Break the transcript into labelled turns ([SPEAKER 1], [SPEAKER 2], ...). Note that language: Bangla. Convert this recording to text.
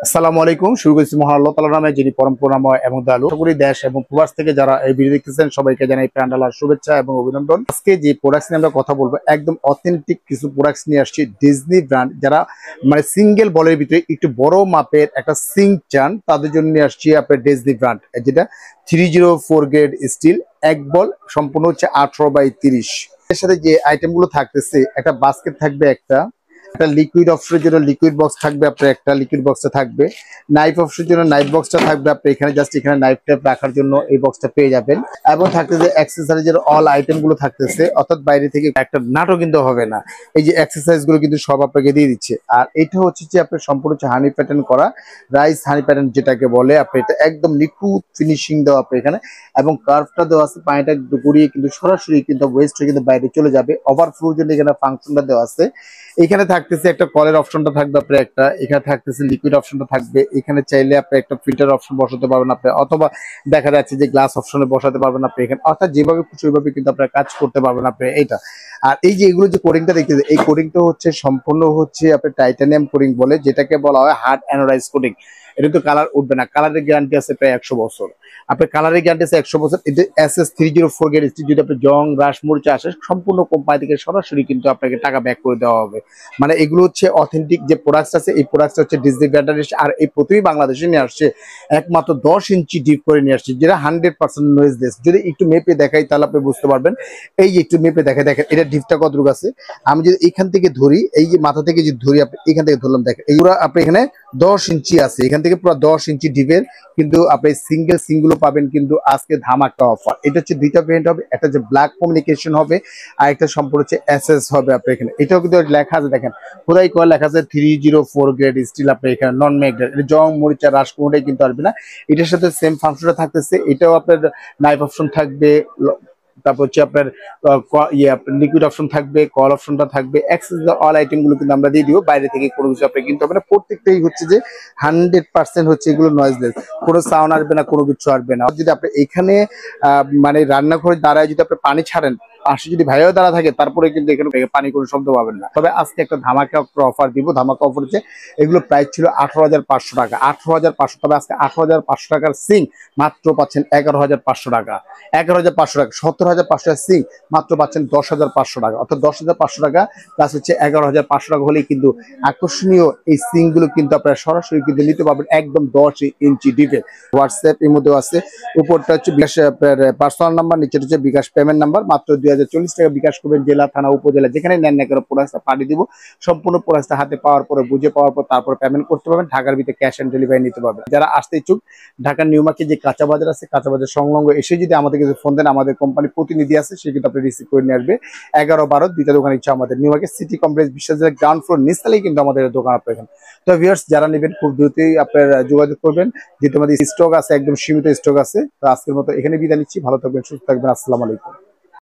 [SPEAKER 1] আসসালামু আলাইকুম। শুরু করছি মহান আল্লাহ তাআলার নামে, যিনি পরম করুণাময় এবং দয়ালু। আশা করি দেশ এবং প্রবাস থেকে যারা এই ভিডিও দেখতেছেন সবাইকে জানাই প্রাণঢালা শুভেচ্ছা এবং অভিনন্দন। আজকে যে প্রোডাক্টস নিয়ে আমরা কথা বলবো, একদম অথেন্টিক কিছু প্রোডাক্টস নিয়ে আসছি। ডিজনি ব্র্যান্ড, যারা মানে সিঙ্গেল বলের ভিতরে একটু বড় মাপের একটা সিঙ্ক চান, তাদের জন্য নিয়ে আসছি আপনার ডিজনি ব্র্যান্ড, যেটা 304 গ্রেড স্টিল, এক বল, সম্পূর্ণ হচ্ছে 18x30। এর সাথে যে আইটেম গুলো থাকতেছে, একটা বাস্কেট থাকবে, একটা লিকুইড অপশনের জন্য লিকুইড বক্স থাকবে, আপনার একটা লিকুইড বক্সটা থাকবে। নাইফ অপশনের জন্য নাইফ বক্সটা থাকবে, আপনি এখানে জাস্ট এখানে নাইফ টাইপ রাখার জন্য এই বক্সটা পেয়ে যাবেন। এবং থাকতেছে অ্যাক্সেসরিজের অল আইটেম গুলো থাকতেছে, অর্থাৎ বাইরে থেকে একটা নাটও কিন্তু হবে না। এই যে এক্সারসাইজ গুলো কিন্তু সব আপনাকে দিয়ে দিচ্ছে। আর এটা হচ্ছে যে আপনার সম্পূর্ণ হচ্ছে হানি প্যাটার্ন করা, রাইস হানি প্যাটার্ন যেটাকে বলে, আপনি এটা একদম নিখুঁত ফিনিশিং দেওয়া আপনি এখানে, এবং কার্ভটা দেওয়া আছে, পানিটা গড়িয়ে কিন্তু সরাসরি কিন্তু ওয়েস্ট হয়ে কিন্তু বাইরে চলে যাবে। ওভারফ্লোর জন্য এখানে ফাংশনটা দেওয়া আছে। এখানে থাকতেছে একটা কলের অপশনটা থাকবে আপনার, একটা এখানে থাকতেছে লিকুইড অপশনটা থাকবে। এখানে চাইলে আপনি একটা ফিল্টার অপশন বসাতে পারবেন আপনি, অথবা দেখা যাচ্ছে যে গ্লাস অপশনে বসাতে পারবেন আপনি এখানে, অর্থাৎ যেভাবে খুশি ওইভাবে কিন্তু আপনার কাজ করতে পারবেন আপনি এটা। আর এই যে এগুলো যে কোডিংটা দেখতেছে, এই কোডিংটা হচ্ছে সম্পূর্ণ হচ্ছে আপনার টাইটানিয়াম কোডিং বলে, যেটাকে বলা হয় হার্ড অ্যানোরাইজ কোডিং। এটা তো কালার উঠবে না, কালারের গ্যারান্টি আছে প্রায় 100 বছর। আপনার কালারের গ্যারান্টি আছে 100 বছর। এটা SS304 গ্রেড স্টিল, যদি আপনি জং রাশ মরিচা আসে, সম্পূর্ণ কোম্পানি থেকে সরাসরি কিন্তু আপনাকে টাকা ব্যাক করে দেওয়া হবে। মানে এগুলো হচ্ছে অথেন্টিক যে প্রোডাক্টস আছে, এই প্রোডাক্টস হচ্ছে ডিজনি ব্র্যান্ডের। আর এই প্রথমেই বাংলাদেশে নিয়ে আসছে, একমাত্র 10 ইঞ্চি ডিপ করে নিয়ে আসছে, যেটা 100% নয়েজলেস। যদি একটু মেপে দেখাই তাহলে আপনি বুঝতে পারবেন। এই যে একটু মেপে দেখেন এটা ডিপটা কতটুকু আছে। আমি যদি এখান থেকে ধরি, এই যে মাথা থেকে যদি ধরি, আপনি এখান থেকে ধরলাম, দেখেন এই পুরো আপনি এখানে 10 ইঞ্চি আছে, এখান থেকে পুরো 10 ইঞ্চি ডিপের কিন্তু আপনি সিঙ্গেল পাবেন কিন্তু আজকে ধামাকা অফার। এটা হচ্ছে দুইটা ভেরিয়েন্ট হবে, একটা যে ব্ল্যাক কমিউনিকেশন হবে, আর একটা সম্পূর্ণ হচ্ছে এসএস হবে আপনি এখানে। এটাও কিন্তু লেখা আছে, দেখেন খোদাই করে লেখা আছে 304 গ্রেড স্টিল, আপনি এখানে নন ম্যাগনেট। এটা জং মরিচা রাস কোনোটাই কিন্তু আসবে না। এটার সাথে সেম ফাংশনটা থাকতেছে। এটাও আপনার নাইফ অপশন থাকবে, তারপর হচ্ছে আপনার লিকুইড অপশন থাকবে, কল অপশনটা থাকবে, অ্যাক্সেস অল আইটেম গুলো কিন্তু আমরা দিয়ে দিব। বাইরে থেকে কোনো কিছু আপনি কিনতে হবে না। প্রত্যেকটাই হচ্ছে যে 100% হচ্ছে এগুলো নয়েজলেস, কোনো সাউন্ড আসবে না, কোনো কিছু আসবে না। যদি আপনি এখানে মানে রান্নাঘরে দাঁড়ায় যদি আপনি পানি ছাড়েন, পাশে যদি ভাইও দাঁড়া থাকে, তারপরে কিন্তু এখানে পানি কোনো শব্দ পাবেন না। তবে আজকে একটা ধামাকা অফার দিব। ধামাকা অফার হচ্ছে, এগুলো প্রাইস ছিল 18,500 টাকা, 18,500। তবে আজকে 18,500 টাকার সিং মাত্র পাচ্ছেন 11,500 টাকা, 11,500 টাকা। 17,500 সিং মাত্র পাচ্ছেন 10,500 টাকা, অর্থাৎ 10,500 টাকা প্লাস হচ্ছে 11,500 টাকা হলেই কিন্তু আকর্ষণীয় এই সিং গুলো কিন্তু আপনারা সরাসরি কিন্তু নিতে পারবেন, একদম 10 ইঞ্চি ডিপে। হোয়াটসঅ্যাপ এর মধ্যেও আছে, উপরটা হচ্ছে বিকাশ পার্সোনাল নাম্বার, নিচের হচ্ছে বিকাশ পেমেন্ট নাম্বার। মাত্র 2,040 টাকা বিকাশ করবেন, জেলা থানা উপজেলা যেখানে নেন না কেন প্রোডাক্টটা পাঠিয়ে দিব। সম্পূর্ণ প্রোডাক্টটা হাতে পাওয়ার পরে, বুঝে পাওয়ার পর তারপর পেমেন্ট করতে পারবেন। ঢাকার ভিতরে ক্যাশ অন ডেলিভারি নিতে পারবেন। যারা আসতে ইচ্ছুক, ঢাকার নিউ মার্কেট যে কাঁচা বাজার আছে, কাঁচা বাজার সংলগ্ন এসে যদি আমাদের কাছে ফোন দেন, আমাদের কোম্পানির প্রতিনিধি আছে, সে কিন্তু আপনি রিসিভ করে নিয়ে আসবে। 11-12 দুইটা দোকান ইচ্ছা আমাদের নিউ মার্কেট সিটি কমপ্লেক্স বিশ্বাসের গ্রাউন্ড ফ্লোর নিচতলায় কিন্তু আমাদের দোকান আপনার এখানে। তো ভিউয়ার্স, যারা নেবেন খুব দ্রুতই আপনার যোগাযোগ করবেন, যেহেতু আমাদের স্টক আছে, একদম সীমিত স্টক আছে। তো আজকের মতো এখানে বিদায় নিচ্ছি। ভালো থাকবেন, সুস্থ থাকবেন। আসসালামু আলাইকুম।